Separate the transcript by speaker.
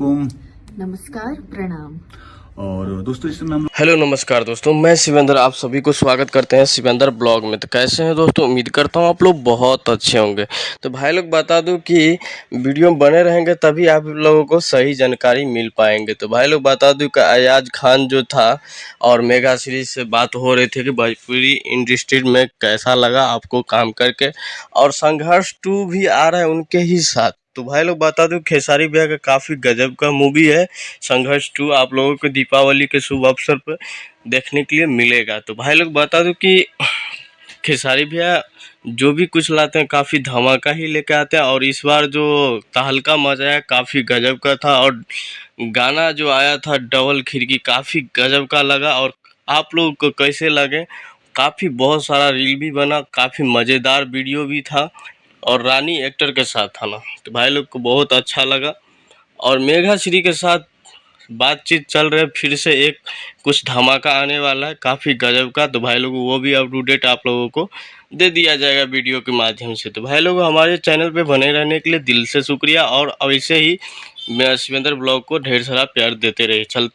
Speaker 1: वालेकुम।
Speaker 2: नमस्कार, प्रणाम।
Speaker 1: और दोस्तों इस समय हम
Speaker 3: हेलो नमस्कार दोस्तों, मैं शिवेंद्र आप सभी को स्वागत करते हैं शिवेंद्र ब्लॉग में। तो कैसे हैं दोस्तों, उम्मीद करता हूं आप लोग बहुत अच्छे होंगे। तो भाई लोग बता दूं कि वीडियो में बने रहेंगे तभी आप लोगों को सही जानकारी मिल पाएंगे। तो भाई लोग बता दूं कि अयाज खान जो था और मेगा सीरीज से बात हो रही थी कि भोजपुरी इंडस्ट्री में कैसा लगा आपको काम करके, और संघर्ष 2 भी आ रहा है उनके ही साथ। तो भाई लोग बता दूं खेसारी भैया का काफ़ी गजब का मूवी है संघर्ष 2, आप लोगों को दीपावली के शुभ अवसर पर देखने के लिए मिलेगा। तो भाई लोग बता दूं कि खेसारी भैया जो भी कुछ लाते हैं काफ़ी धमाका ही लेके आते हैं, और इस बार जो तहलका मचाया काफ़ी गजब का था, और गाना जो आया था डबल खिड़की काफ़ी गजब का लगा। और आप लोगों को कैसे लगे, काफ़ी बहुत सारा रील भी बना, काफ़ी मज़ेदार वीडियो भी था, और रानी एक्टर के साथ था ना, तो भाई लोग को बहुत अच्छा लगा। और मेघा श्री के साथ बातचीत चल रहा है, फिर से एक कुछ धमाका आने वाला है काफ़ी गजब का। तो भाई लोगों वो भी अप टू डेट आप लोगों को दे दिया जाएगा वीडियो के माध्यम से। तो भाई लोगों हमारे चैनल पे बने रहने के लिए दिल से शुक्रिया, और ऐसे ही शिवेंद्र ब्लॉग को ढेर सारा प्यार देते रहे। चलते